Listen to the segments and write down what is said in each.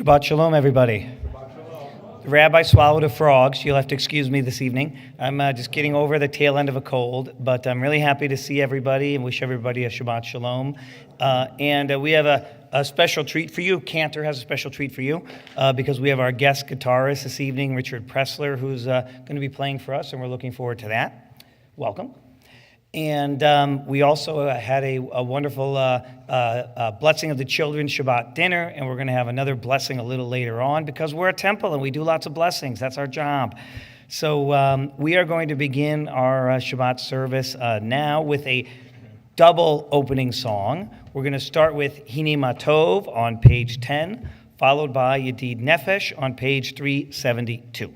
Shabbat Shalom, everybody. The rabbi swallowed a frog, so you'll have to excuse me this evening. I'm just getting over the tail end of a cold, but I'm really happy to see everybody and wish everybody a Shabbat Shalom. And we have a special treat for you. Cantor has a special treat for you because we have our guest guitarist this evening, Richard Pressler, who's going to be playing for us, and we're looking forward to that. Welcome. And we also had a wonderful blessing of the children's Shabbat dinner, and we're going to have another blessing a little later on because we're a temple and we do lots of blessings. That's our job. So we are going to begin our Shabbat service now with a double opening song. We're going to start with Hine Matov on page 10, followed by Yedid Nefesh on page 372.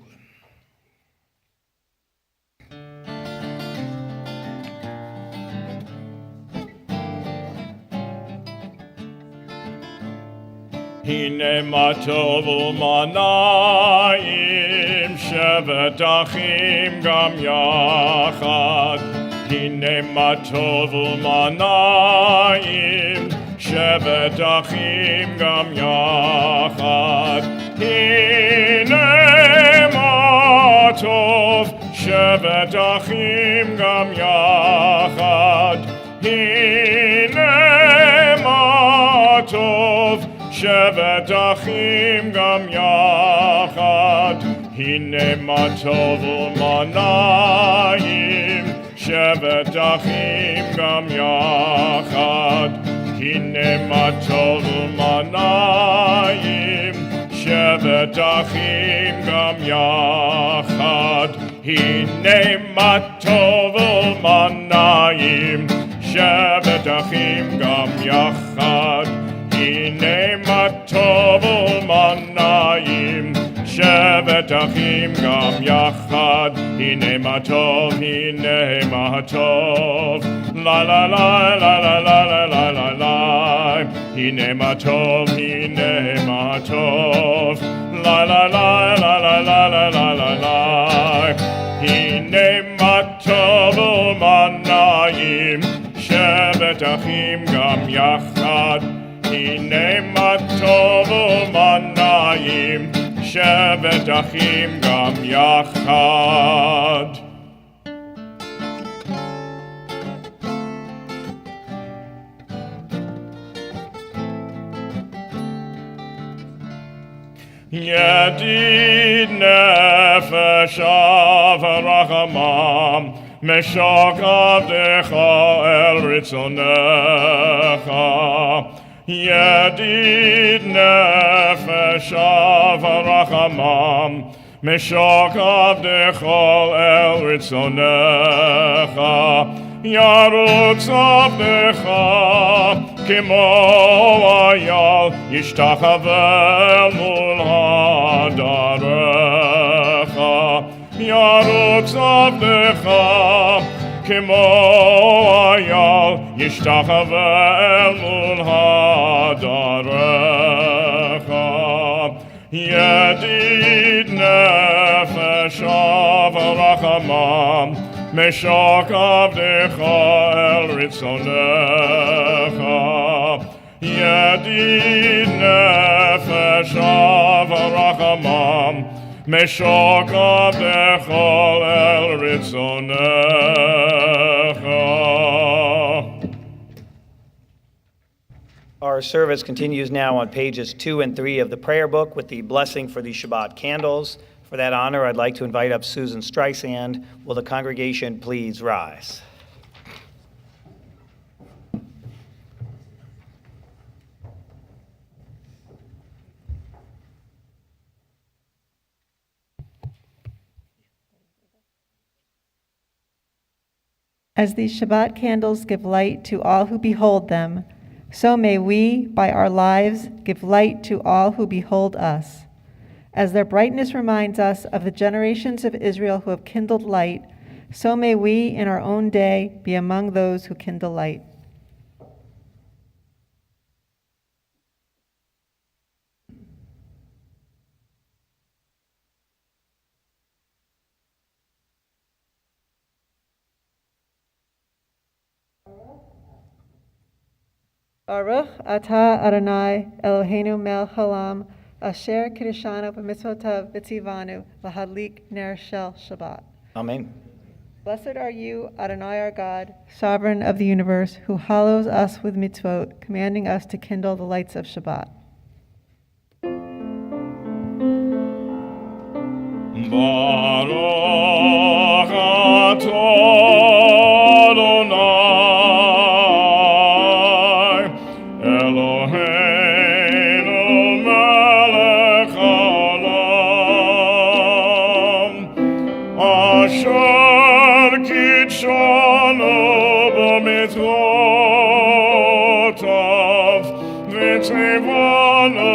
Hine matov u'manayim shevet achim gam yachad. Hine matov u'manayim shevet achim gam yachad. Hine matov shevet achim gam yachad. Hine matov shevet achim gam yachad. Hine matov u'manayim shevet achim gam yachad. Hine matov u'manayim shevet achim gam yachad. Hine matov u'manayim shevet achim gam yachad. Hine matov u'manayim shevet achim gam yachad. Hine matov la la la la la la la la la la. Hine matov la la la la la la la la la la. Hine matov u'manayim shevet achim gam yachad. Hine matov u'manayim shevet achim gam yachad. Yedid nefesh avrachamam meshok avdecha el ritzonecha. Yedid nefesh avrachamam meshok avdecha el ritzonecha. Yarutz avdecha kimo ayal yishtachavel mul hadarecha. Yarutz avdecha kimo ayal yishtachavel mul hadarecha. Yedid nefesh avrachamam meshok avdecha el ritzonecha. Yedid nefesh avrachamam meshok avdecha el ritzonecha. Our service continues now on pages 2 and 3 of the prayer book with the blessing for the Shabbat candles. For that honor, I'd like to invite up Susan Streisand. Will the congregation please rise? As these Shabbat candles give light to all who behold them, so may we, by our lives, give light to all who behold us. As their brightness reminds us of the generations of Israel who have kindled light, so may we in our own day be among those who kindle light. Baruch atah Adonai Eloheinu melech haolam Asher Kiddushanu b'mitzvotav v'tzivanu lahadlik ner shel Shabbat. Amen. Blessed are you, Adonai our God, sovereign of the universe, who hallows us with mitzvot, commanding us to kindle the lights of Shabbat. Baruch atah Adonai Eloheinu melech haolam Asher kitshanu b'mitzvotav v'tzivanu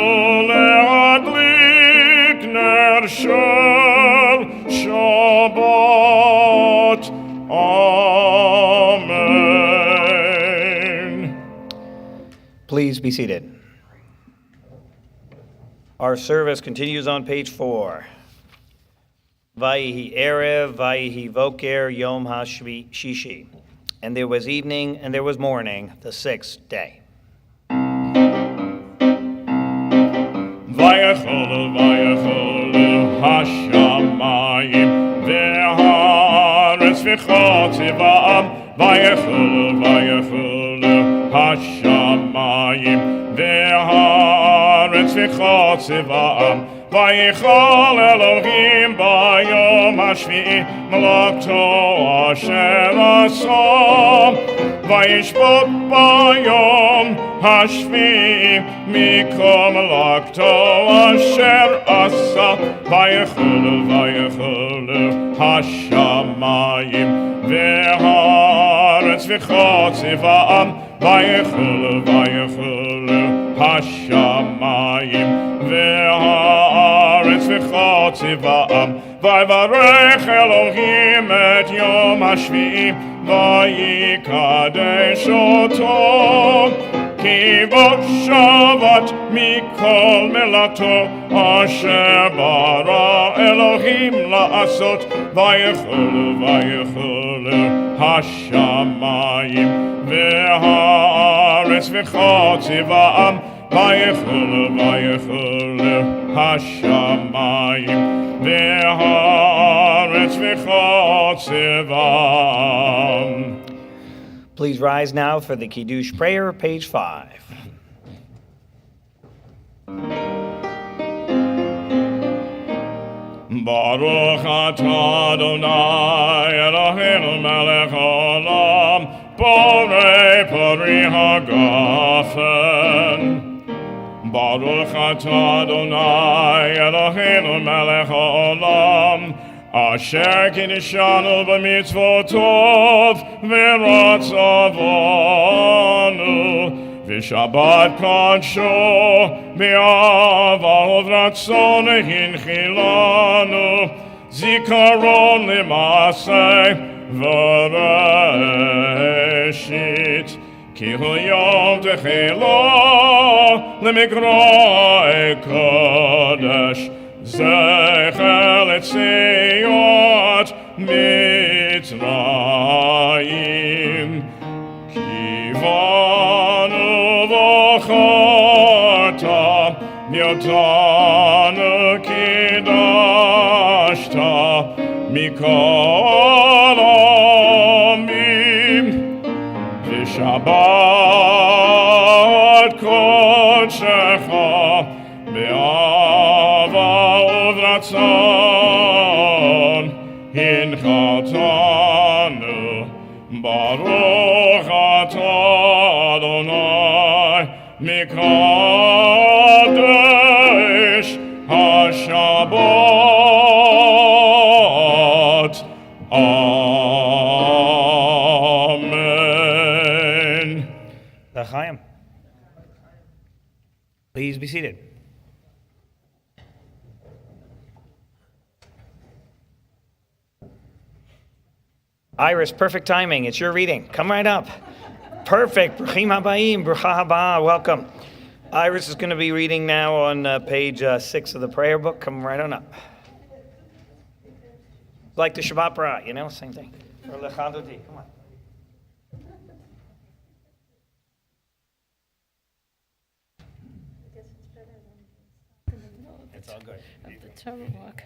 lehadlik ner shel Shabbat. Amen. Please be seated. Our service continues on page 4. Vayihi Erev, Vayihi Voker, Yom HaShishi. And there was evening, and there was morning, the 6th day. Vayecholu, vayecholu, hashamayim, v'haaretz v'chotzivam. Vayecholu, vayecholu, hashamayim, v'haaretz v'chotzivam. Vayichol Elohim bayom hashvi'i malakto asher asa. Vayishbot bayom hashvi'i mikol malakto asher asa. Vayicholu, vayicholu hashamayim v'haaretz v'chotzivam. Vayicholu, vayicholu hashamayim v'haaretz v'chotzivam. Vayivarech Elohim et yom hashvi'i vayikadesh oto. Ki bo Shabbat mikol melato asher bara Elohim la'asot. Vayicholu, vayicholu hashamayim v'haaretz v'chotzivam. Vayicholu, vayicholu hashamayim v'haaretz v'chotzivam. Please rise now for the Kiddush prayer, page 5. Baruch atah Adonai Eloheinu melech haolam borei pori hagafen. Baruch atah Adonai Eloheinu melech haolam Asher kiddushanu b'mitzvotov v'ratzavanu v'shabbat kadsho b'ava uvratzon hinchilanu zikaron l'maseh v'reshit ki hu yom techilo l'mikra'e kodesh Zecher letziot Mitzrayim Kivanu v'chorta Miotanu kidashta Mikol amim V'shabbat kodshecha Be'ava uvratzon hinchatanu Baruch atah Adonai Mikadesh HaShabbat. Amen. L'chaim. Please be seated. Iris, perfect timing. It's your reading. Come right up. Perfect. Bruchim habayim. Brucha haba. Welcome. Iris is going to be reading now on page 6 of the prayer book. Come right on up. Like the Shabbat Bra, you know, same thing. Or Lechadodi. Come on. It's all good. Of the Torah walk.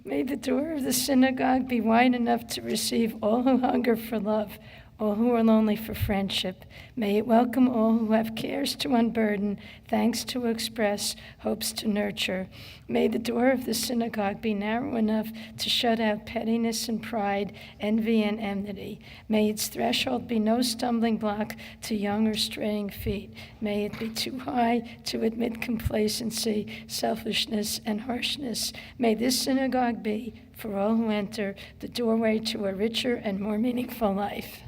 May the door of the synagogue be wide enough to receive all who hunger for love, all who are lonely for friendship. May it welcome all who have cares to unburden, thanks to express, hopes to nurture. May the door of the synagogue be narrow enough to shut out pettiness and pride, envy and enmity. May its threshold be no stumbling block to young or straying feet. May it be too high to admit complacency, selfishness, and harshness. May this synagogue be, for all who enter, the doorway to a richer and more meaningful life.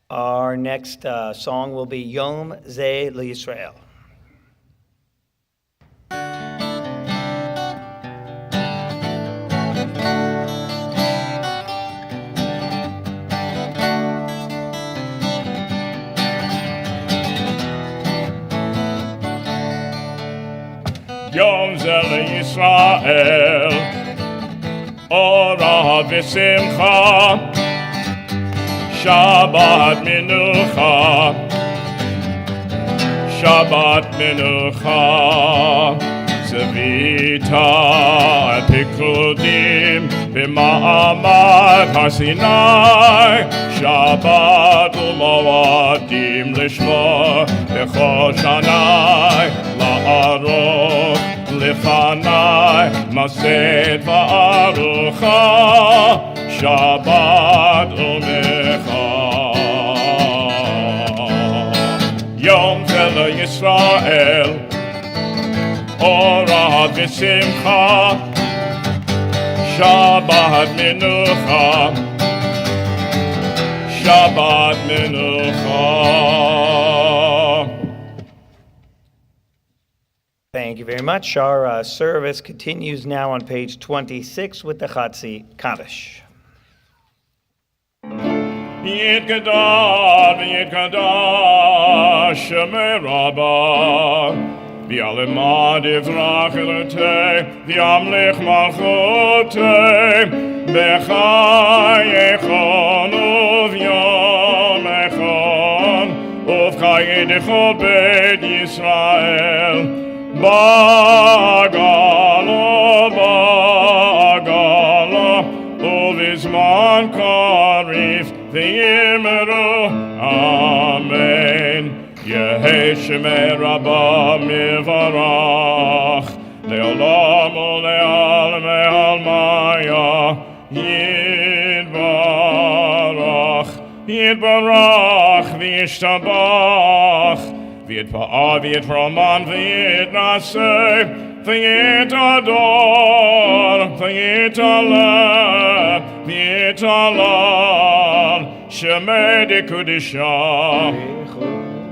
Our next song will be Yom Zeh L'Yisrael. Yom Zeh Yisrael, Ora v'simcha, Shabbat Menucha, Shabbat Menucha, Zavita Pikudim B'ma'amad HaSinai, Shabbat U'Moadim Lishma B'chol Shanai, La'aroch Lefanai, Mased Va'arucha, Shabbat U'Mecha. Yom Zeh Yisrael, Ora v'simcha, Shabbat Menucha, Shabbat Menucha. Thank you very much. Our service continues now on page 26 with the Chatzi Kaddish. Yitgadar, Yitgadar, Shemei Rabbah, V'alemad Yizrach Elotei, V'yamlich Malchotei, B'chai Echon Uv'yom Echon, Uv'chai Dechol Beit Yisrael, Ba'agalo, Ba'agalo, Uv'izman Karif, V'yimeru, Amen. Yehei Shemei Rabbah Mivarach, Le'olam u'le'almei almaya, Yitbarach, Yitbarach, V'yishtabach, V'yitpa'ah, V'yitroman, V'yitnaseh, V'yitador, V'yitaleh, V'yitalal, Shemei Dekudishah,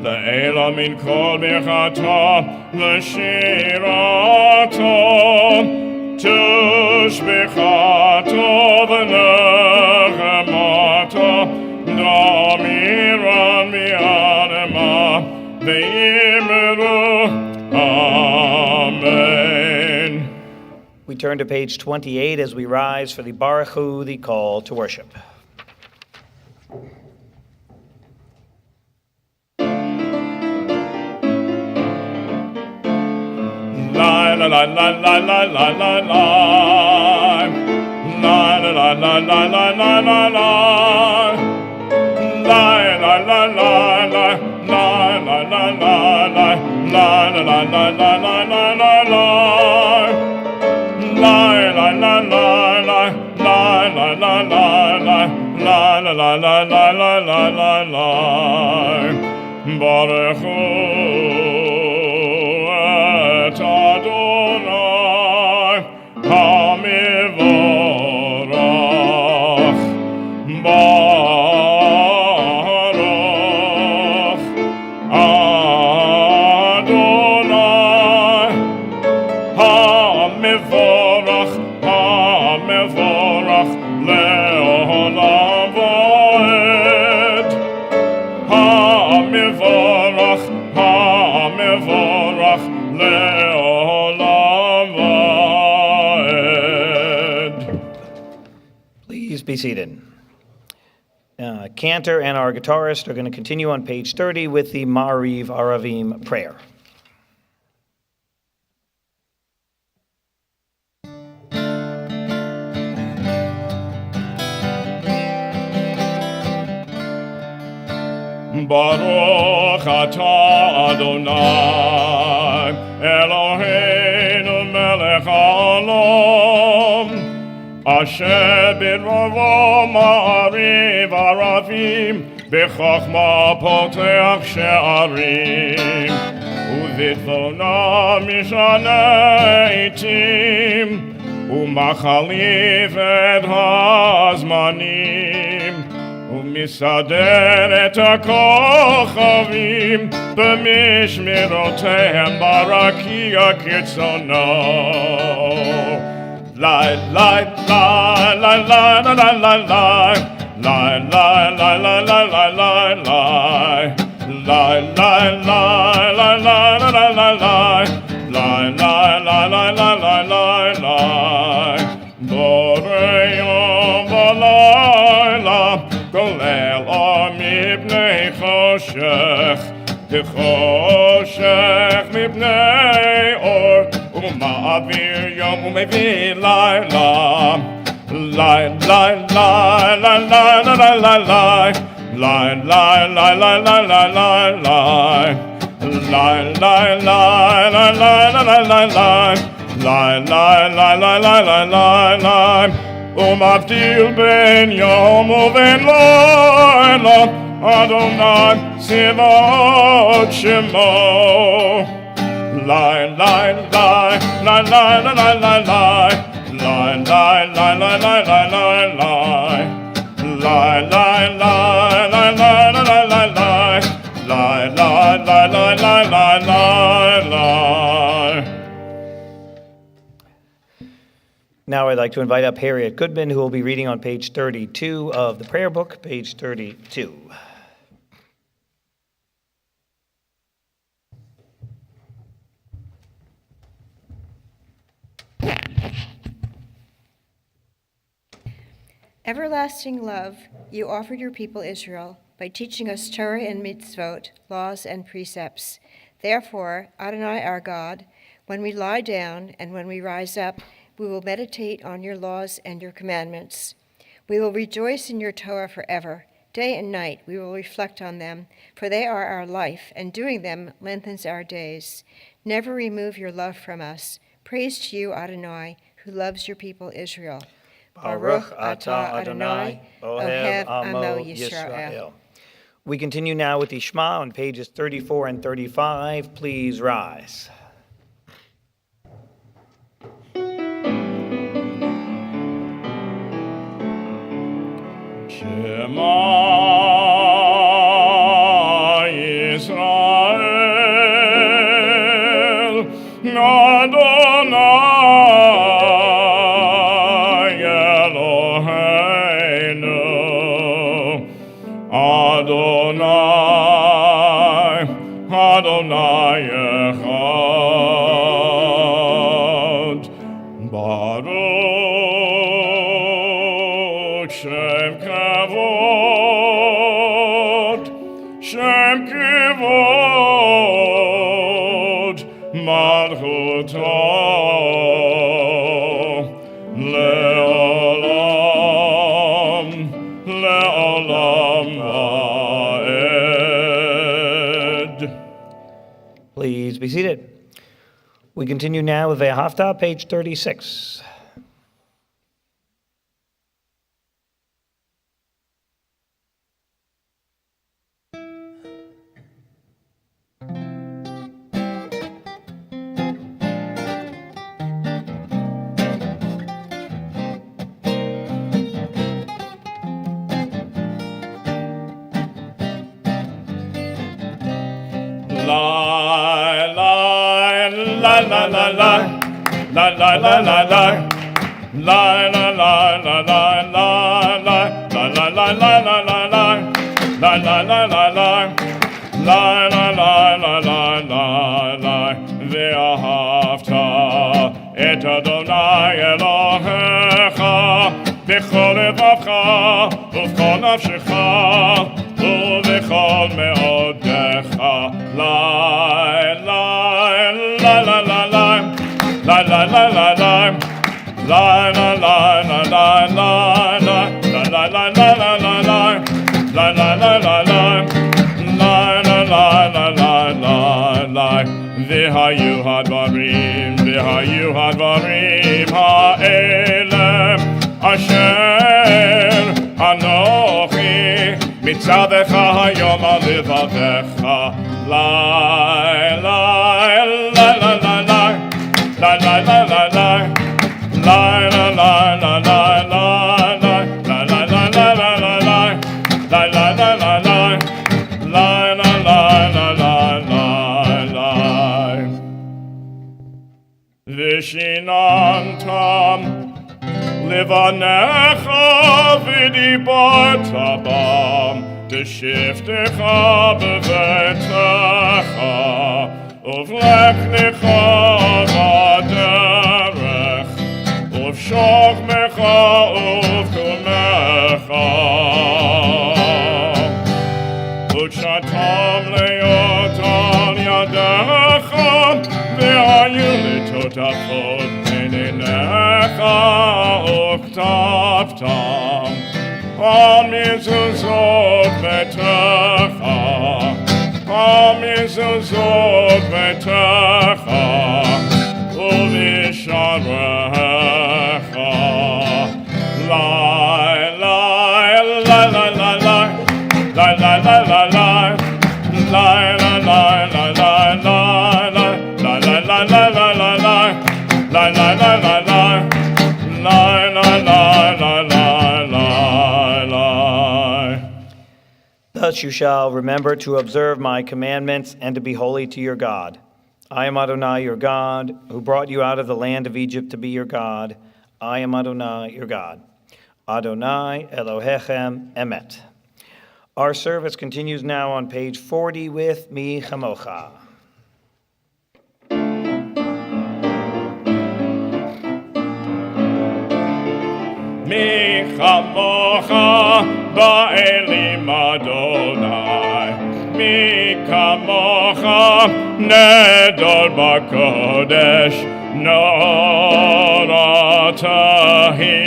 Le'ela min kol birchata, L'shirato, Tushbichato, V'nechemato, Damiran mi'adema, V'yimeru, Amen. We turn to page 28 as we rise for the Baruch Hu, the call to worship. La la la la la la la la la. La la la la la la la la la. La la la la la. La la la la la. La la la la la la la la la. La la la la la. La la la la la. La la la la la la la la la. Baruch Hu et Adonai HaMivorach. Baruch Adonai HaMivorach, HaMivorach le'olam va'ed. HaMivorach, HaMivorach le'olam va'ed. Please be seated. Cantor and our guitarist are going to continue on page 30 with the Ma'ariv Aravim prayer. Baruch atah Adonai Eloheinu melech haolam Asher b'rovo ma'ariv aravim B'chochma poteach she'arim U'vidvona mishana eitim U'machaliv et hazmanim U'misader et hakochavim B'mishmerotehem barakia kitzono Lai, lai, lai, lai, lai, lai, lai, lai Lai, lai, lai, lai, lai, lai, lai, lai Lai, lai, lai, lai, lai, lai, lai, lai Lai, lai, lai, lai, lai, lai, lai, lai Borei yom v'layla Golel mipnei choshech Choshech mipnei or Uma'avir yom umevir layla Lai, lai, lai, lai, lai, lai, lai, lai, lai Lai, lai, lai, lai, lai, lai, lai, lai Lai, lai, lai, lai, lai, lai, lai, lai, lai Lai, lai, lai, lai, lai, lai, lai, lai Umavdil ben yom uven layla Adonai Sivot Shemo Lai, lai, lai, lai, lai, lai, lai, lai, lai Lai, lai, lai, lai, lai, lai, lai, lai Lai, lai, lai, lai, lai, lai, lai, lai, lai Lai, lai, lai, lai, lai, lai, lai, lai Now I'd like to invite up Harriet Goodman, who will be reading on page 32 of the prayer book, page 32. Everlasting love, you offered your people Israel by teaching us Torah and mitzvot, laws and precepts. Therefore, Adonai our God, when we lie down and when we rise up, we will meditate on your laws and your commandments. We will rejoice in your Torah forever. Day and night we will reflect on them, for they are our life, and doing them lengthens our days. Never remove your love from us. Praise to you, Adonai, who loves your people Israel. Baruch atah Adonai, Ohev Amo Yisrael. We continue now with the Shema on pages 34 and 35. Please rise. Shema Yisrael, Adonai Eloheinu, Adonai, Adonai Echad, Baruch Shem Kavod, Shem Kavod, Malchuto, Le'olam, Le'olam Va'ed. Please be seated. We continue now with Ve'ahavta, page 36. Lie, lie, lie, lie, lie, lie, lie, lie, lie, lie, lie. Lie, lie, lie, lie, lie, lie, lie, lie, lie, lie, lie, lie, lie, lie. Lie, lie, lie, lie, lie. Lie, lie, lie, lie, lie, lie, lie. Ve'ahavta et Adonai Elohecha b'chol levacha ובכל נפשך ובכל מאודיך. lie, lie, lie, lie, lie, lie, lie, lie, lie, lie, lie. Lie, lie, lie, lie, lie, lie, lie, lie, lie, lie, lie, lie, lie, lie, lie, lie, lie, lie, lie. והיו הדברים האלה אשר אנוכי מצווך היום על לבבך לי ושיננתם לבניך ודיברת בם בשבתך בביתך ובלכתך בדרך ובשוכבך ובקומך ותשתם להיות על ידך והיו לטוטפות עיניך וכתבתם על מזוזות ביתך ובשעריך Thus you shall remember to observe my commandments and to be holy to your God. I am Adonai your God, who brought you out of the land of Egypt to be your God. I am Adonai your God. Adonai Elohechem Emet. Our service continues now on page 40 with Mi Chamocha. Mi chamocha ba'elim Adonai, mi kamocha nedor b'kodesh, nora tahilot,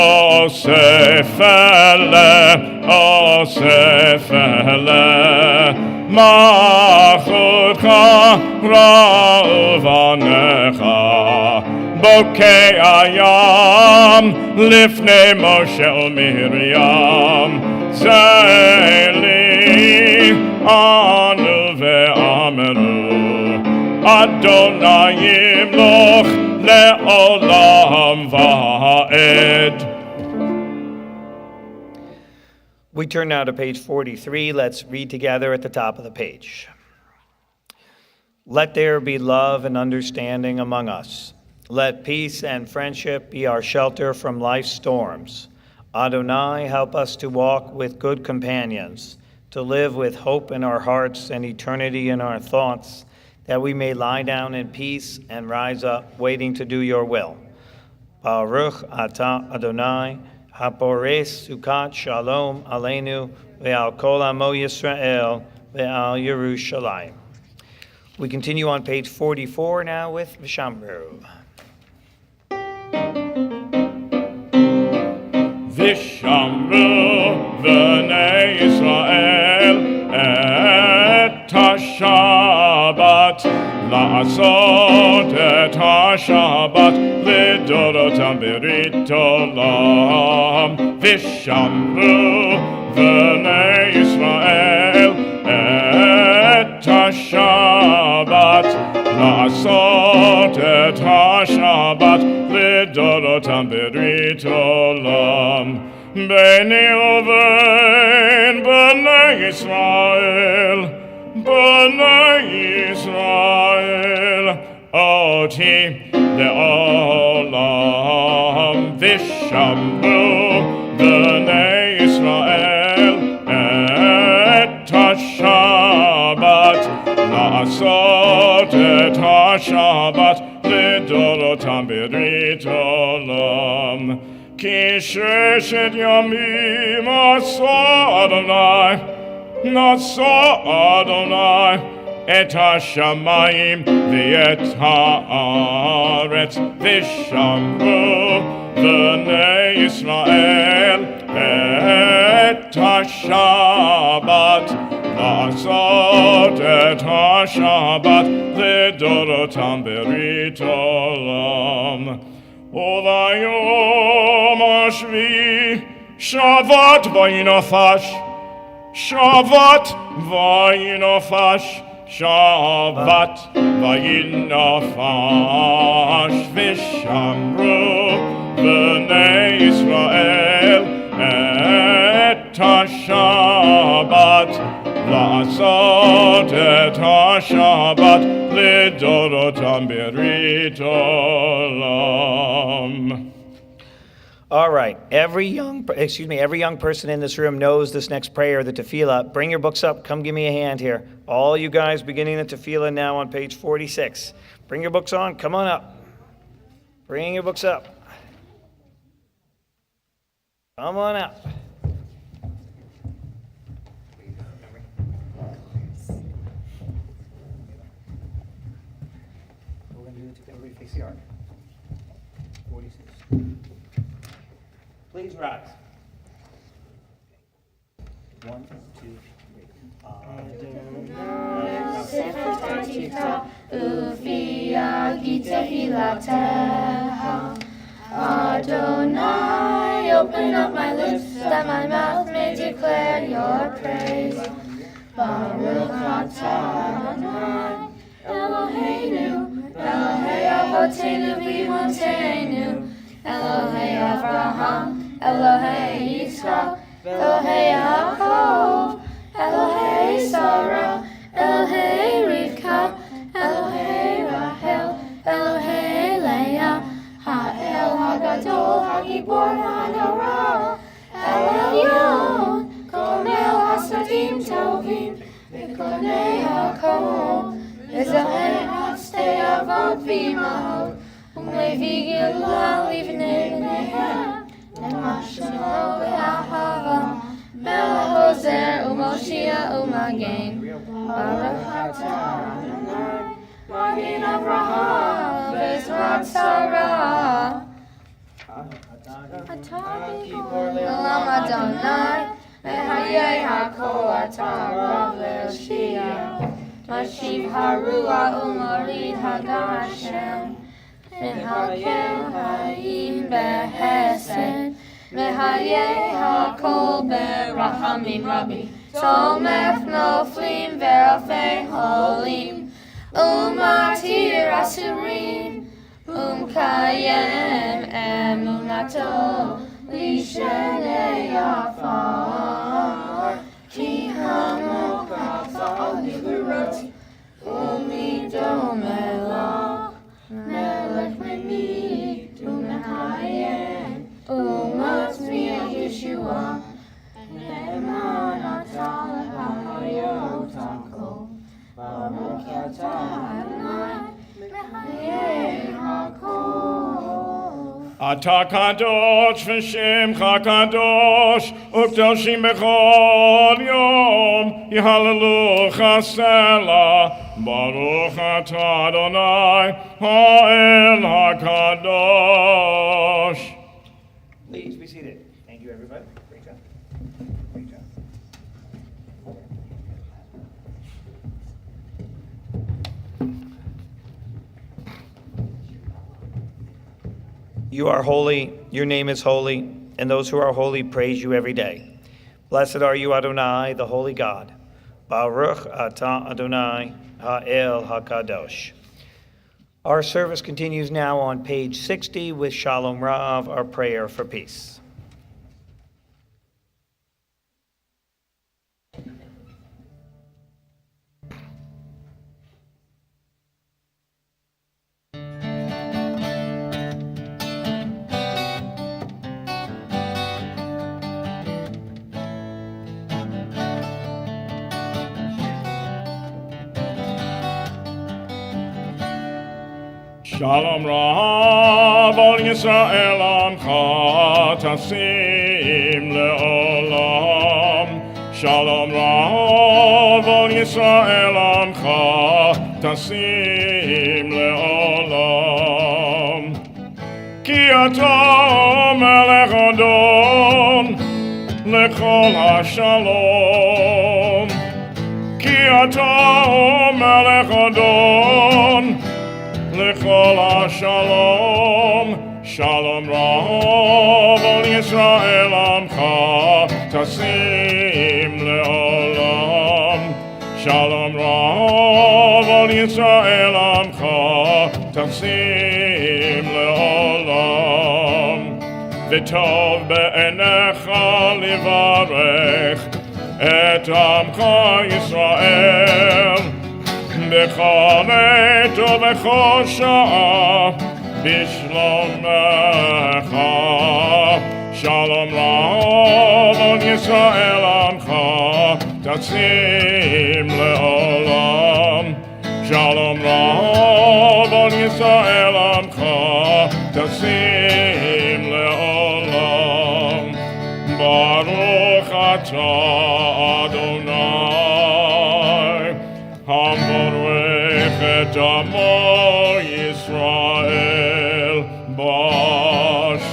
osefele, machutcha ra'uvanecha, Bokeh ayam lifnei Moshe Miriam Zeli anu ve'ameru Adonai yimloch le'olam va'ed. We turn now to page 43. Let's read together at the top of the page. Let there be love and understanding among us. Let peace and friendship be our shelter from life's storms. Adonai, help us to walk with good companions, to live with hope in our hearts and eternity in our thoughts, that we may lie down in peace and rise up, waiting to do your will. Baruch atah Adonai, hapores sukat shalom aleinu, ve'al kol amo Yisrael, ve'al Yerushalayim. We continue on page 44 now with Vishamru. Vishamru v'nei Yisrael et ha-Shabbat la'asot et ha-Shabbat lidorotam berit olam. Vishamru v'nei Yisrael et ha-Shabbat la'asot et ha-Shabbat lidorotam berit olam. B'nei uvein b'nei Yisrael oti le'olam. Vishamru b'nei Yisrael et ha-Shabbat la'asot et ha-Shabbat lidorotam berit olam. Ki sheshet yamim nasa Adonai et ha-shamayim v'et ha'aretz. Vishamru b'nei Yisrael et ha-Shabbat לעשות את השבת לדורותם ברית עולם. וביום השביעי שבת וינפש, שבת וינפש, שבת וינפש, ושמרו בני ישראל את השבת, לעשות את השבת לדורותם ברית עולם. All right. Every young person in this room knows this next prayer, the tefillah. Bring your books up. Come give me a hand here. All you guys beginning the tefillah now on page 46. Bring your books on. Come on up. Bring your books up. Come on up. We're going to do it to everybody face the ark. 46. Please rise. 1, 2, 3. Adonai, open up my lips, that my mouth may declare your praise. Baruch atah Adonai, Eloheinu, Elohei Avotenu v'Imotenu, Elohei Avraham, Elohei Yitzchak, Elohei Yaakov, Elohei Sarah, Elohei Rivka, Elohei Rachel, Elohei Leah, Ha'el Hagadol, Hagibor Hanora, El Elyon, Gomel Hasadim Tovim, V'konei HaKol, V'zohei Hastei Avot V'imahot, U'mevi Gilula Livnei B'neihem, Nemashmo V'ahava, Melech Ozer U'Moshia U'Magen, Baruch atah Adonai, Magen Avraham, V'ezrat Sarah. Olam Adonai, Mehayei HaKol atah Rav Le'Oshia, Mashiv Harua U'Morid Hagar Hashem, Mehakel Hayim Behesed, Mehayei HaKol Berachamim Rabbi, Tomech Noflim Verafei Holim, Umatir Asurim, Kayem Emunato, Lishenei Afar, Ki Hamokata Liberot, Umido Melach, Melech Memi, Tumehayem, Umat Mia Yeshua, Neman Atal Hayot Akol, Baruch atah Adonai, Mehayei HaKol. Ata kadosh v'shemcha kadosh, u'kdoshim b'chol yom, Yihallelu chasela, Baruch atah Adonai, Ha'el HaKadosh. Please be seated. Thank you, everybody. Great job. Great job. You are holy, your name is holy, and those who are holy praise you every day. Blessed are you, Adonai, the holy God. Baruch atah Adonai, Ha'el HaKadosh. Our service continues now on page 60 with Shalom Rav, our prayer for peace. Shalom Rav ol Yisrael amcha tasim le'olam. Shalom Rav ol Yisrael amcha tasim le'olam. Ki ata melech adon lechol hashalom. אתה מלך אדון לכל השלום, שלום רב על ישראל עמך תשים לעולם, שלום רב על ישראל עמך תשים לעולם, וטוב בעיניך לברך את עמך ישראל בכל עת ובכל שעה בשלומך, שלום רב על ישראל עמך תשים לעולם, שלום רב על ישראל עמך תשים לעולם, ברוך אתה אדוני המברך את עמו ישראל בשלום.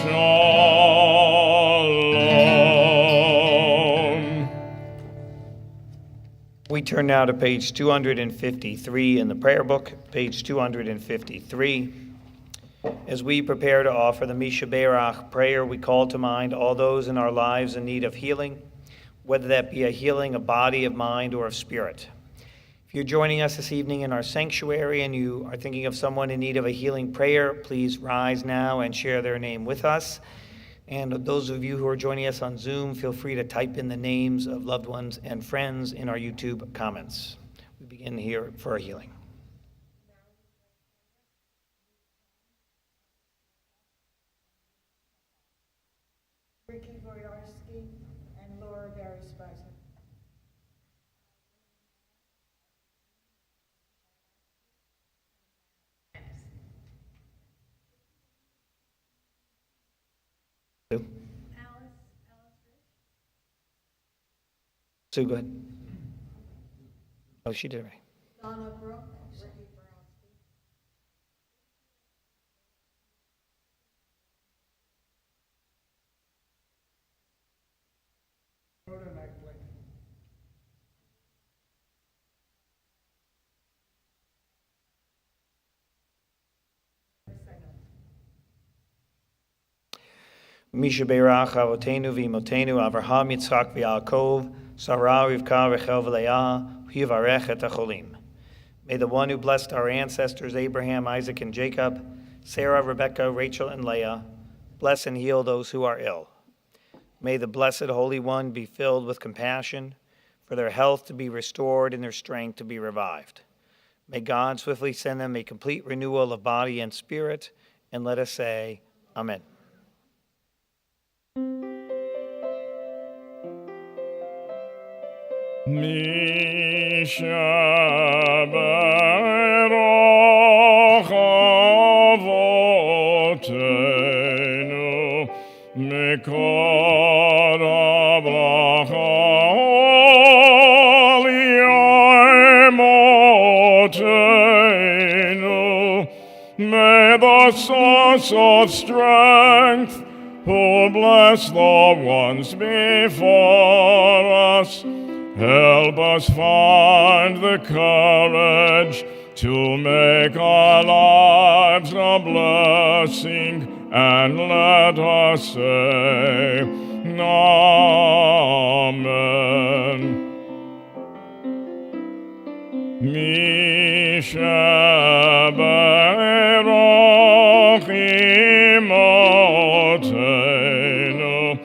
We turn now to page 253 in the prayer book, page 253. As we prepare to offer the Misha Berach prayer, we call to mind all those in our lives in need of healing, whether that be a healing of body, of mind, or of spirit. If you're joining us this evening in our sanctuary and you are thinking of someone in need of a healing prayer, please rise now and share their name with us. And those of you who are joining us on Zoom, feel free to type in the names of loved ones and friends in our YouTube comments. We begin here for a healing. Ricky Boyarsky and Laura Barry Spicer. Sue? Sue, go ahead. Oh, she did it right. Donna Brooke, Ricky Borowski. Rhoda Knightley. Misha Berach Avotenu v'Imotenu Avraham Yitzchak v'Yaakov Sarah Rivka Rachel v'Leah Hivarech et Acholim. May the one who blessed our ancestors Abraham, Isaac, and Jacob, Sarah, Rebekah, Rachel, and Leah, bless and heal those who are ill. May the blessed Holy One be filled with compassion, for their health to be restored and their strength to be revived. May God swiftly send them a complete renewal of body and spirit, and let us say, Amen. Misha Berach Avotenu Mikol Abracha Li'imotenu. May the source of strength who bless the ones before us help us find the courage to make our lives a blessing, and let us say, Amen. Misha Berach Imotenu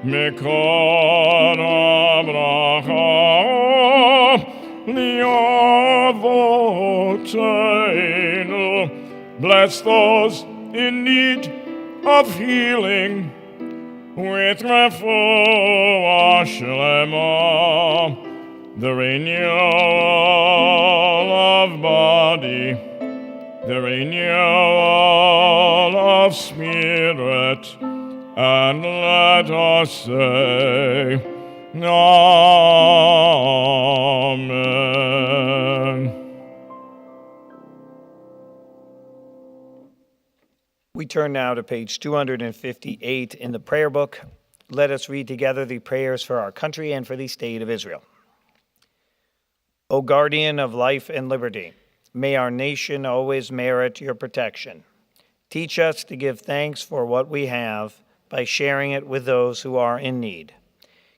Mikol Abracha Li'avotenu. Bless those in need of healing with refuah shlema, the renewal of body, the renewal of spirit, and let us say, Amen. We turn now to page 258 in the prayer book. Let us read together the prayers for our country and for the state of Israel. O guardian of life and liberty, may our nation always merit your protection. Teach us to give thanks for what we have by sharing it with those who are in need.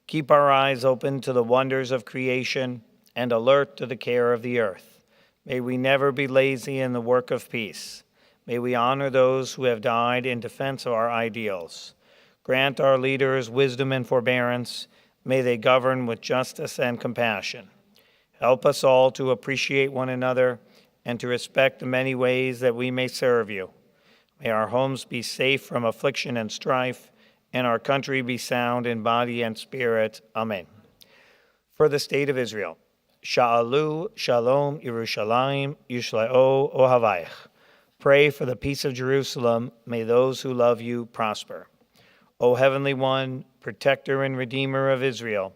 Keep our eyes open to the wonders of creation and alert to the care of the earth. May we never be lazy in the work of peace. May we honor those who have died in defense of our ideals. Grant our leaders wisdom and forbearance. May they govern with justice and compassion. Help us all to appreciate one another and to respect the many ways that we may serve you. May our homes be safe from affliction and strife, and our country be sound in body and spirit. Amen. For the state of Israel, Sha'alu Shalom Yerushalayim Yishla'o Ohavayich. Pray for the peace of Jerusalem. May those who love you prosper. O Heavenly One, protector and redeemer of Israel,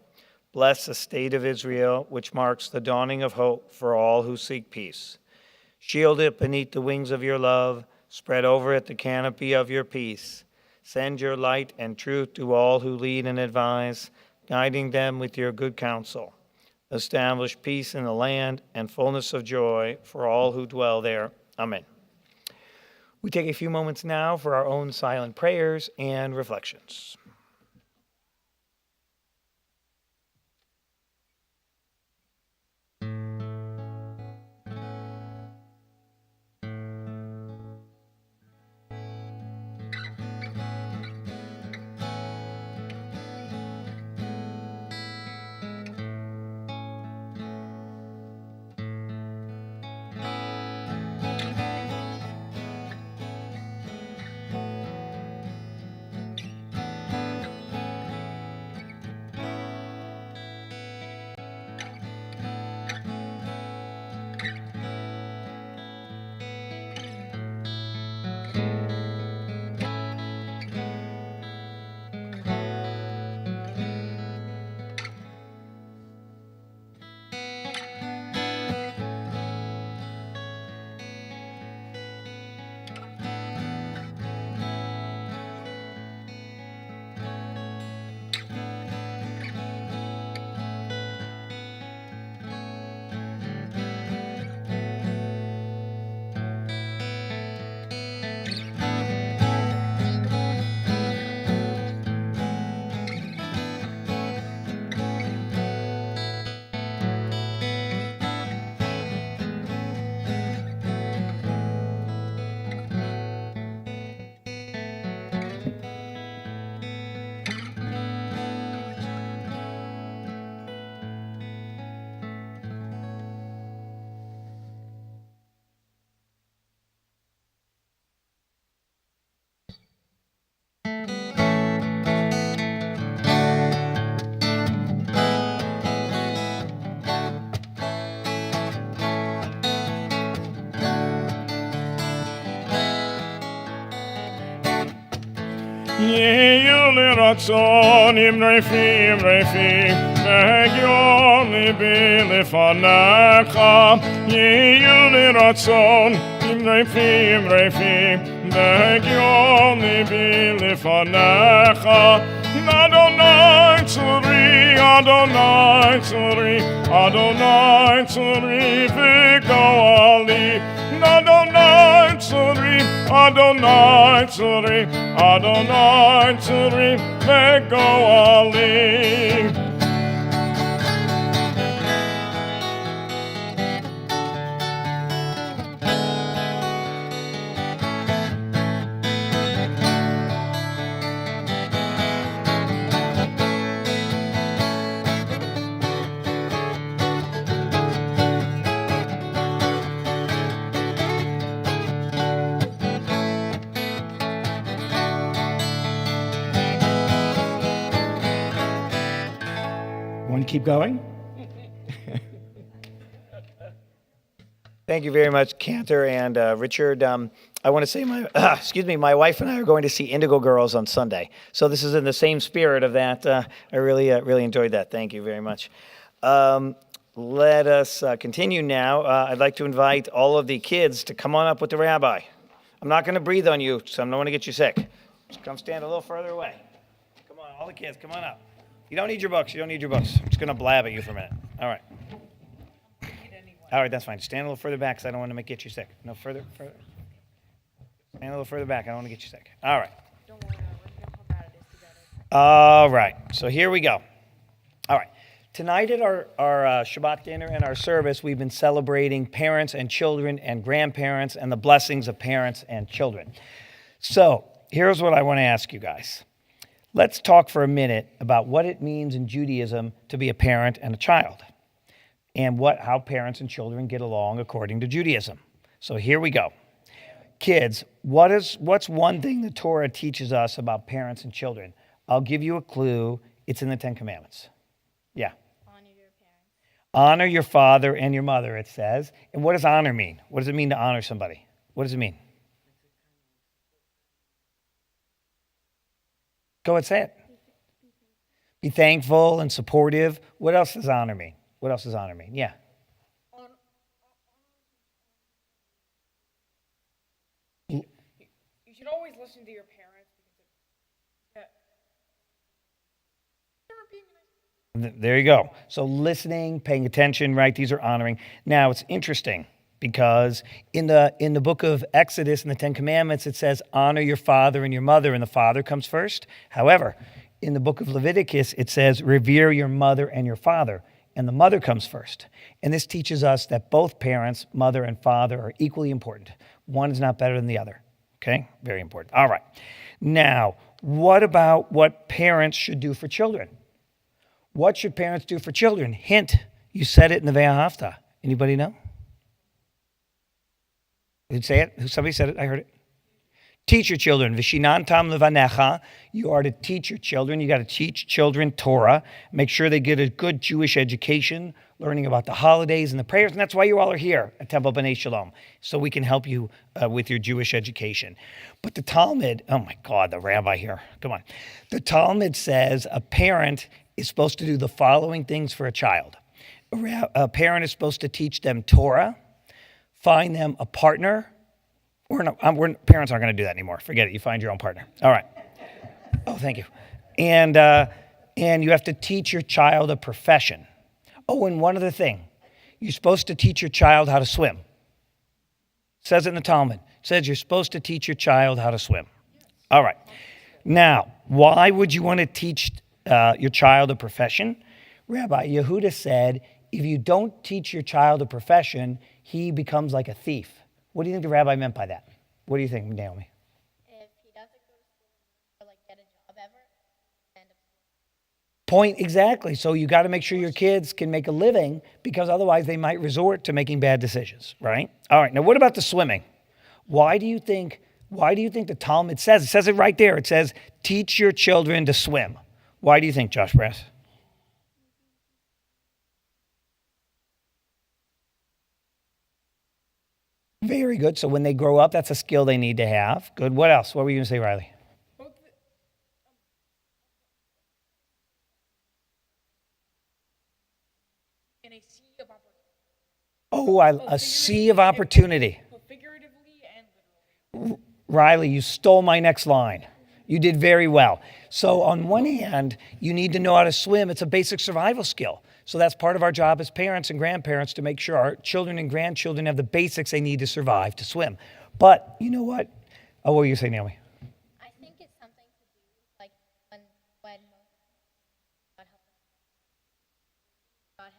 bless the state of Israel, which marks the dawning of hope for all who seek peace. Shield it beneath the wings of your love. Spread over it the canopy of your peace. Send your light and truth to all who lead and advise, guiding them with your good counsel. Establish peace in the land and fullness of joy for all who dwell there. Amen. We take a few moments now for our own silent prayers and reflections. יהיו לרצון אמרי פי, והגיון ליבי לפניך. יהיו לרצון אמרי פי, והגיון ליבי לפניך. אדוני צורי, אדוני צורי, אדוני צורי וגואלי. Adonai Tzuri, Adonai Tzuri, Adonai Tzuri, Megoali. Want to keep going? Thank you very much, Cantor and Richard. I want to say my wife and I are going to see Indigo Girls on Sunday. So this is in the same spirit of that. I really enjoyed that. Thank you very much. Let us continue now. I'd like to invite all of the kids to come on up with the rabbi. I'm not going to breathe on you, so I don't want to get you sick. Just come stand a little further away. Come on, all the kids, come on up. You don't need your books. I'm just going to blab at you for a minute. All right. All right, that's fine. Stand a little further back because I don't want to get you sick. No, further. Stand a little further back. I don't want to get you sick. All right. Don't worry, we know how bad it is together. All right. So here we go. All right. Tonight at our Shabbat dinner and our service, we've been celebrating parents and children and grandparents and the blessings of parents and children. So here's what I want to ask you guys. Let's talk for a minute about what it means in Judaism to be a parent and a child, and how parents and children get along according to Judaism. So here we go. Kids, what's one thing the Torah teaches us about parents and children? I'll give you a clue. It's in the Ten Commandments. Yeah. Honor your parents. Honor your father and your mother, it says. And what does honor mean? What does it mean to honor somebody? What does it mean? Go ahead, say it. Be thankful and supportive. What else does honor mean? What else does honor mean? Yeah. You should always listen to your parents because There you go. So listening, paying attention, right? These are honoring. Now, it's interesting because in the book of Exodus, in the Ten Commandments, it says, honor your father and your mother, and the father comes first. However, in the book of Leviticus, it says, revere your mother and your father, and the mother comes first. And this teaches us that both parents, mother and father, are equally important. One is not better than the other. Okay? Very important. All right. Now, what about what parents should do for children? What should parents do for children? Hint, you said it in the Ve'ahavta. Anybody know? Who'd say it? Somebody said it. I heard it. Teach your children. Vishinantam levanecha. You are to teach your children. You got to teach children Torah. Make sure they get a good Jewish education, learning about the holidays and the prayers. And that's why you all are here at Temple B'nai Shalom, so we can help you with your Jewish education. But the Talmud, oh my God, the rabbi here. Come on. The Talmud says a parent is supposed to do the following things for a child. A parent is supposed to teach them Torah, find them a partner. Parents aren't going to do that anymore. Forget it. You find your own partner. All right. Oh, thank you. And you have to teach your child a profession. Oh, and one other thing. You're supposed to teach your child how to swim. It says it in the Talmud. It says you're supposed to teach your child how to swim. All right. Now, why would you want to teach your child a profession? Rabbi Yehuda said, if you don't teach your child a profession, he becomes like a thief. What do you think the rabbi meant by that? What do you think, Naomi? if he doesn't go to school or get a job ever, end up. Point exactly. So you got to make sure your kids can make a living, because otherwise they might resort to making bad decisions, right? All right. Now, what about the swimming? Why do you think the Talmud says? It says it right there. It says, teach your children to swim. Why do you think, Josh Brass? Very good. So when they grow up, that's a skill they need to have. Good. What else? What were you going to say, Riley? In a sea of opportunity. Oh, a sea of opportunity. Figuratively and literally. Riley, you stole my next line. You did very well. So on one hand, you need to know how to swim. It's a basic survival skill. So that's part of our job as parents and grandparents, to make sure our children and grandchildren have the basics they need to survive, to swim. But you know what? Oh, what were you saying, Naomi? I think it's something to do like when God helps us. God has.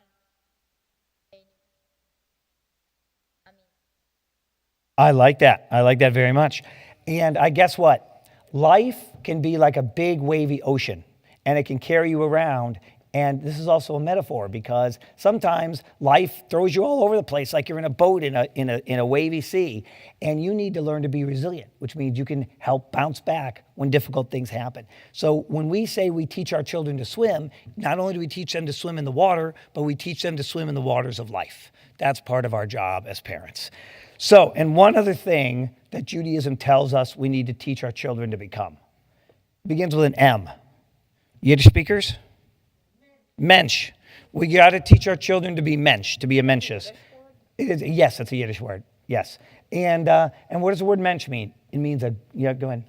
I like that. I like that very much. And I guess what? Life can be like a big wavy ocean, and it can carry you around. And this is also a metaphor, because sometimes life throws you all over the place, like you're in a boat in a wavy sea, and you need to learn to be resilient, which means you can help bounce back when difficult things happen. So when we say we teach our children to swim, not only do we teach them to swim in the water, but we teach them to swim in the waters of life. That's part of our job as parents. So, and one other thing that Judaism tells us we need to teach our children to become. It begins with an M. Yiddish speakers? Mensch. We got to teach our children to be mensch, to be a mensches. Yes, that's a Yiddish word. Yes. And what does the word mensch mean? It means go ahead.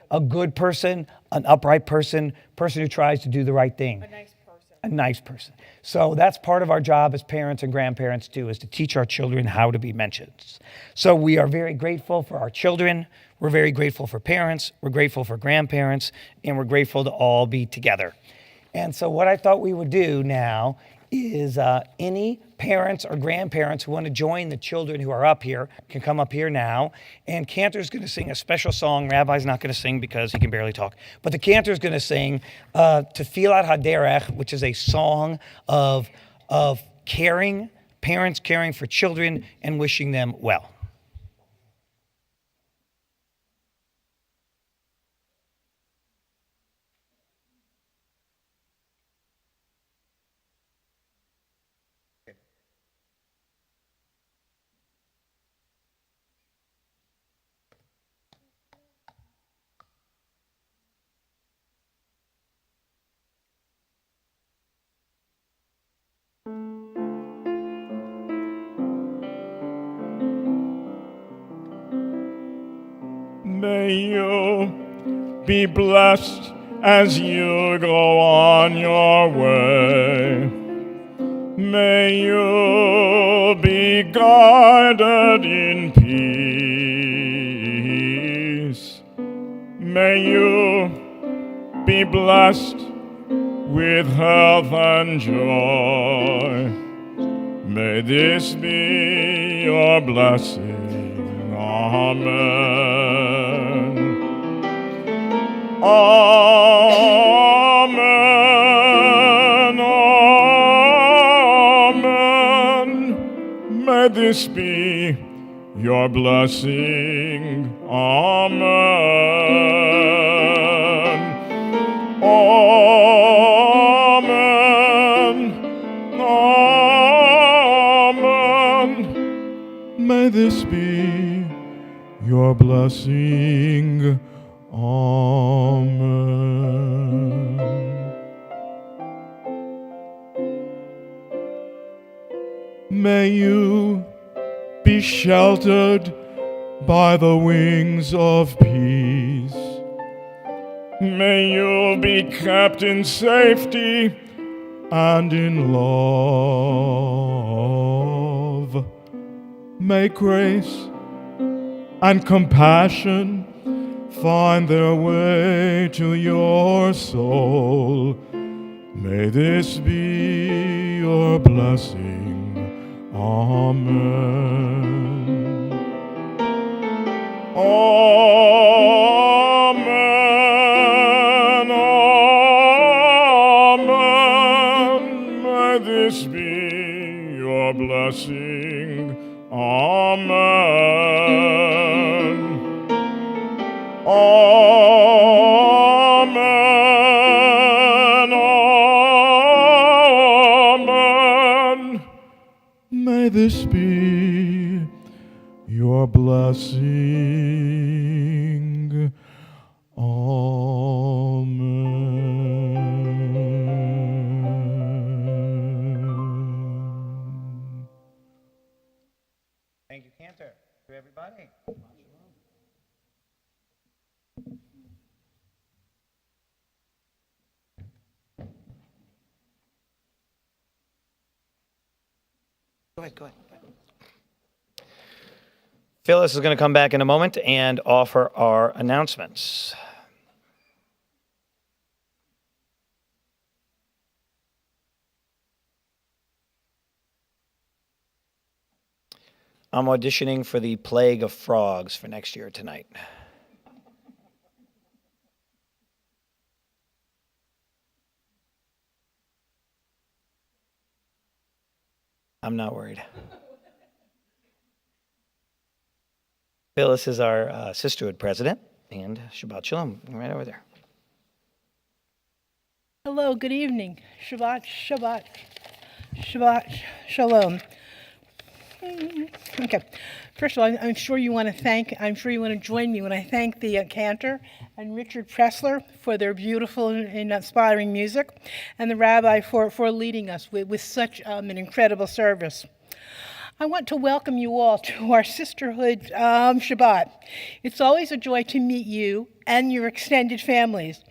A good person, an upright person, person who tries to do the right thing. A nice person. a nice person. So that's part of our job as parents and grandparents too, is to teach our children how to be mentions. So we are very grateful for our children. We're very grateful for parents. We're grateful for grandparents, and we're grateful to all be together. And so what I thought we would do now is any parents or grandparents who want to join the children who are up here can come up here now. And Cantor's going to sing a special song. Rabbi's not going to sing because he can barely talk. But the Cantor's going to sing Tefilat Haderech, which is a song of caring, parents caring for children and wishing them well. May you be blessed as you go on your way. May you be guided in peace. May you be blessed with health and joy. May this be your blessing. Amen. Amen. Amen. May this be your blessing. Amen. Amen. Amen. May this be your blessing. Amen. May you be sheltered by the wings of peace. May you be kept in safety and in love. May grace and compassion find their way to your soul. May this be your blessing. Amen. Amen. Amen. May this be your blessing. Amen. Amen. Amen. May this be your blessing. Amen. Thank you, Cantor. To everybody. Go ahead. Phyllis is going to come back in a moment and offer our announcements. I'm auditioning for the Plague of Frogs for next year tonight. I'm not worried. Phyllis is our sisterhood president, and Shabbat Shalom, right over there. Hello, good evening. Shabbat Shalom. Okay. First of all, I'm sure you want to join me when I thank the cantor and Richard Pressler for their beautiful and inspiring music, and the rabbi for leading us with such an incredible service. I want to welcome you all to our sisterhood Shabbat. It's always a joy to meet you and your extended families.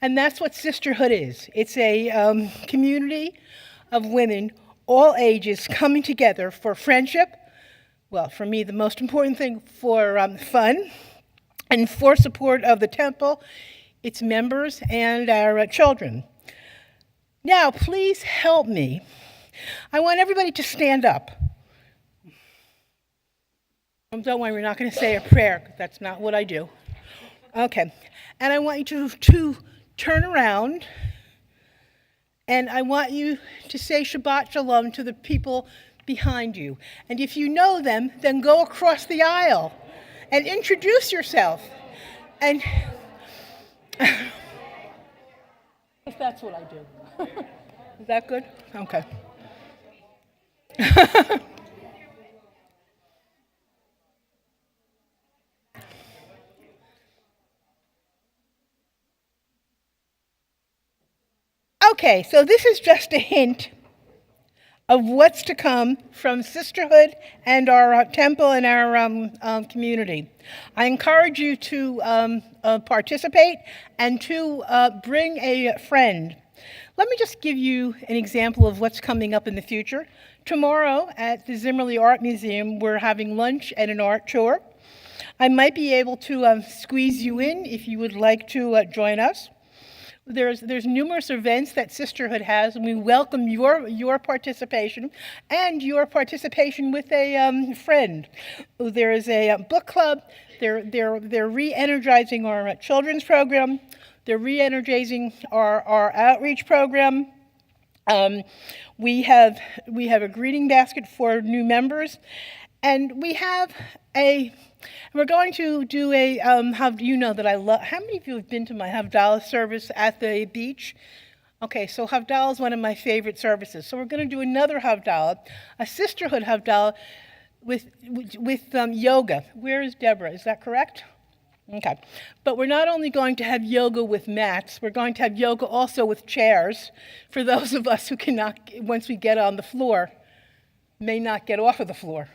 And that's what sisterhood is. It's a community of women, all ages, coming together for friendship. Well, for me, the most important thing, for fun, and for support of the temple, its members, and our children. Now, please help me. I want everybody to stand up. Don't worry, we're not going to say a prayer, because that's not what I do. Okay. And I want you to turn around, and I want you to say Shabbat Shalom to the people behind you. And if you know them, then go across the aisle and introduce yourself. And if that's what I do. Is that good? Okay. Okay, so this is just a hint of what's to come from sisterhood and our temple and our community. I encourage you to participate and to bring a friend. Let me just give you an example of what's coming up in the future. Tomorrow at the Zimmerli Art Museum, we're having lunch and an art tour. I might be able to squeeze you in if you would like to join us. There's numerous events that Sisterhood has, and we welcome your participation and your participation with a friend. There is a book club. They're re-energizing our children's program. They're re-energizing our outreach program. We have a greeting basket for new members, and we're going to do a, how do you know that I love, how many of you have been to my Havdalah service at the beach? Okay, so Havdalah is one of my favorite services. So we're going to do another Havdalah, a sisterhood Havdalah with yoga. Where is Deborah? Is that correct? Okay. But we're not only going to have yoga with mats, we're going to have yoga also with chairs for those of us who cannot, once we get on the floor, may not get off of the floor.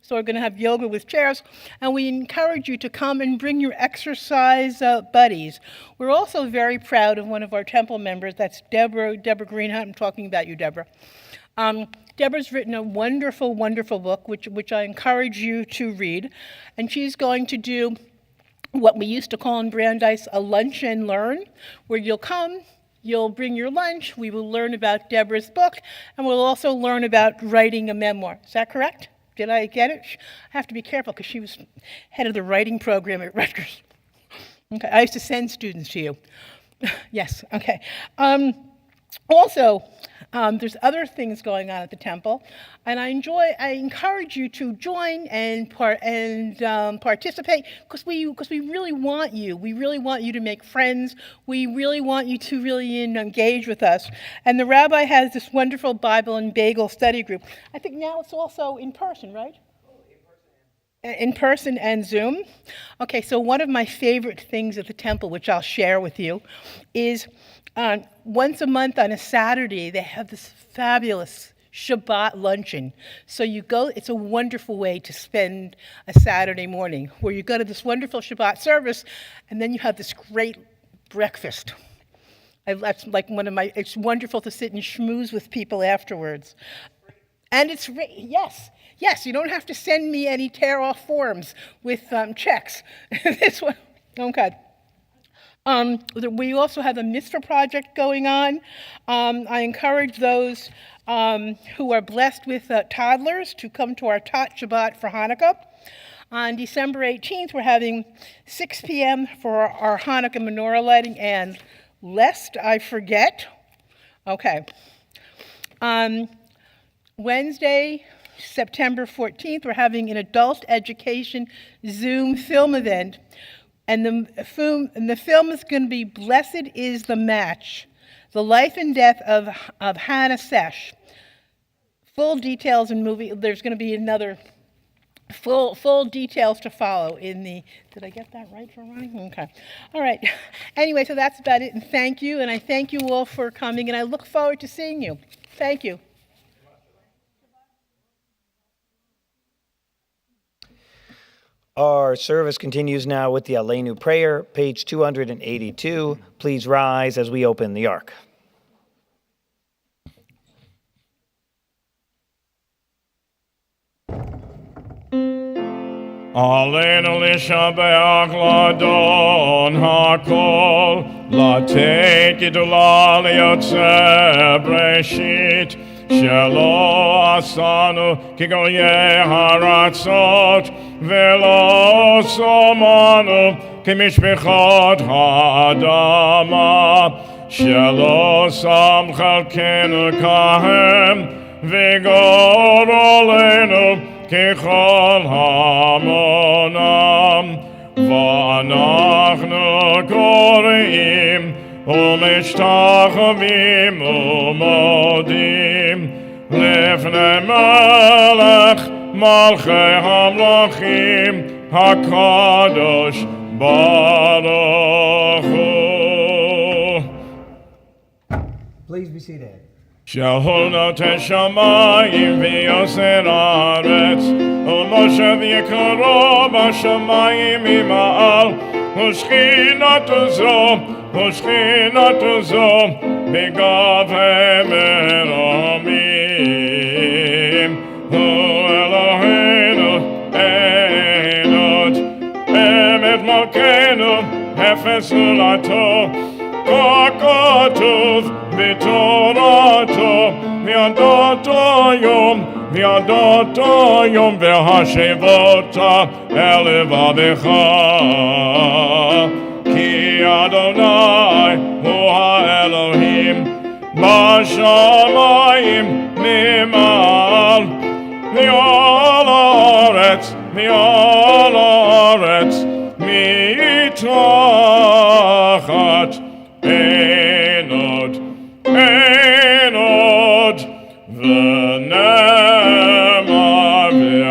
So we're going to have yoga with chairs, and we encourage you to come and bring your exercise buddies. We're also very proud of one of our temple members. That's Deborah Greenhunt. I'm talking about you, Deborah. Deborah's written a wonderful, wonderful book, which I encourage you to read. And she's going to do what we used to call in Brandeis a lunch and learn, where you'll come, you'll bring your lunch, we will learn about Deborah's book, and we'll also learn about writing a memoir. Is that correct? Did I get it? I have to be careful because she was head of the writing program at Rutgers. Okay, I used to send students to you. Yes, okay. Also, there's other things going on at the temple, and I encourage you to join and participate because we really want you. We really want you to make friends. We really want you to really engage with us. And the rabbi has this wonderful Bible and Bagel study group. I think now it's also in person, right? In person and Zoom. Okay, so one of my favorite things at the temple, which I'll share with you, is once a month on a Saturday, they have this fabulous Shabbat luncheon. So you go, it's a wonderful way to spend a Saturday morning, where you go to this wonderful Shabbat service, and then you have this great breakfast. That's like it's wonderful to sit and schmooze with people afterwards. And it's, yes, you don't have to send me any tear-off forms with checks. This one, okay. We also have a mitzvah project going on. I encourage those who are blessed with toddlers to come to our Tot Shabbat for Hanukkah. On December 18th, we're having 6 p.m. for our Hanukkah menorah lighting, and lest I forget, okay, Wednesday, September 14th, we're having an adult education Zoom film event. And the film is going to be Blessed is the Match, the life and death of Hannah Sesh. Full details in movie, there's going to be another full details to follow in the, did I get that right for running? Okay. All right. Anyway, so that's about it, and thank you, and I thank you all for coming, and I look forward to seeing you. Thank you. Our service continues now with the Aleinu prayer, page 282. Please rise as we open the ark. Aleinu lishabeach ladon hakol, latei gidula liyotze breshit, shelo asanu kigoye haratzot, velo somanu kimishpechot ha'adama, shelo sam chalkenu kahem, vigor olenu ככל המונם, ואנחנו קוראים ומשתחווים ומודים לפני מלך מלכי המלכים הקדוש ברוך הוא. Please be seated. שהוא נותן שמיים ויוסר הארץ, ומשה ויקרו בשמיים ממעל, ושכינתו זו בגבי מרומים. הוא אלוהינו אין עוד, אמת מלכנו, אפס זולתו, כה כתוב בתורתו, וידעת יום והשבות אל לבבך, כי אדוני הוא האלוהים בשמיים ממעל, ועל הארץ מתחת. אין עוד ונאמר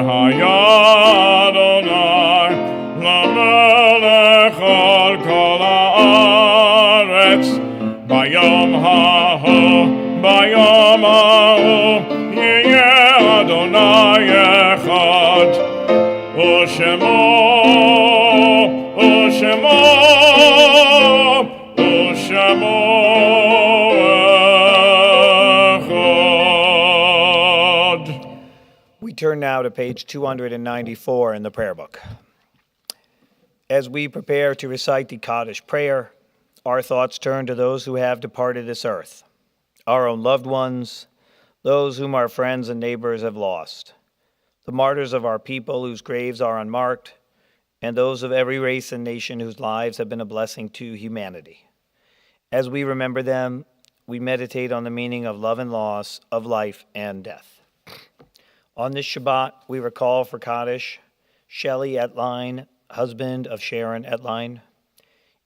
והיה אדוני למלך על כל הארץ ביום ההוא יהיה אדוני אחד ושמו We turn now to page 294 in the prayer book. As we prepare to recite the Kaddish prayer, our thoughts turn to those who have departed this earth, our own loved ones, those whom our friends and neighbors have lost, the martyrs of our people whose graves are unmarked, and those of every race and nation whose lives have been a blessing to humanity. As we remember them, we meditate on the meaning of love and loss, of life and death. On this Shabbat, we recall for Kaddish Shelley Etline, husband of Sharon Etline,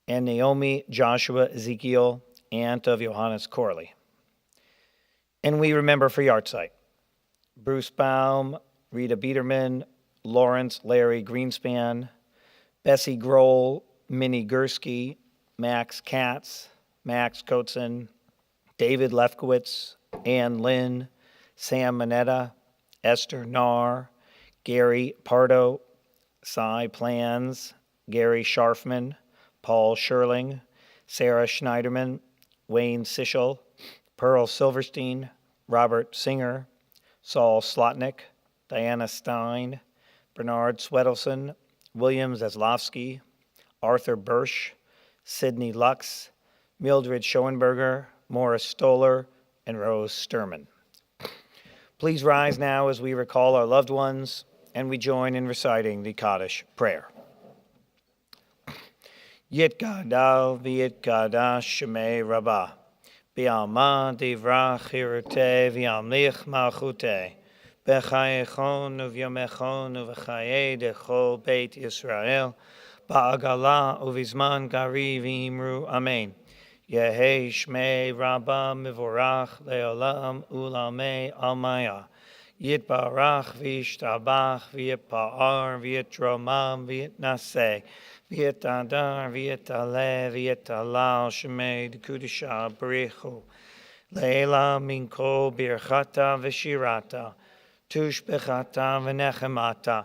and Naomi Joshua Ezekiel, aunt of Johannes Corley. And we remember for Yahrzeit Bruce Baum, Rita Biederman, Lawrence Larry Greenspan, Bessie Grohl, Minnie Gursky, Max Katz, Max Kotzen, David Lefkowitz, Ann Lynn, Sam Mineta, Esther Nahr, Gary Pardo, Cy Plans, Gary Scharfman, Paul Sherling, Sarah Schneiderman, Wayne Sichel, Pearl Silverstein, Robert Singer, Saul Slotnick, Diana Stein, Bernard Swedelson, William Zaslowski, Arthur Birsch, Sidney Lux, Mildred Schoenberger, Morris Stoller, and Rose Sturman. Please rise now as we recall our loved ones and we join in reciting the Kaddish prayer. Yitgadal v'yitgadash shemei rabbah, b'alma divrach hiruteh v'yamlich malchuteh, b'chayechon uv'yomechon uv'chayei dechol beit Yisrael, ba'agala uv'izman gari v'imru amen. Yehei shmei rabbah mivorach leolam ulamei almaya. Yitbarach v'yishtabach v'yitpa'ar v'yitromam v'yitnaseh v'yitadar v'yitaleh v'yitalal shmei d'kudisha b'richu. Leila minko birchata v'shirata tushbechata v'nechemata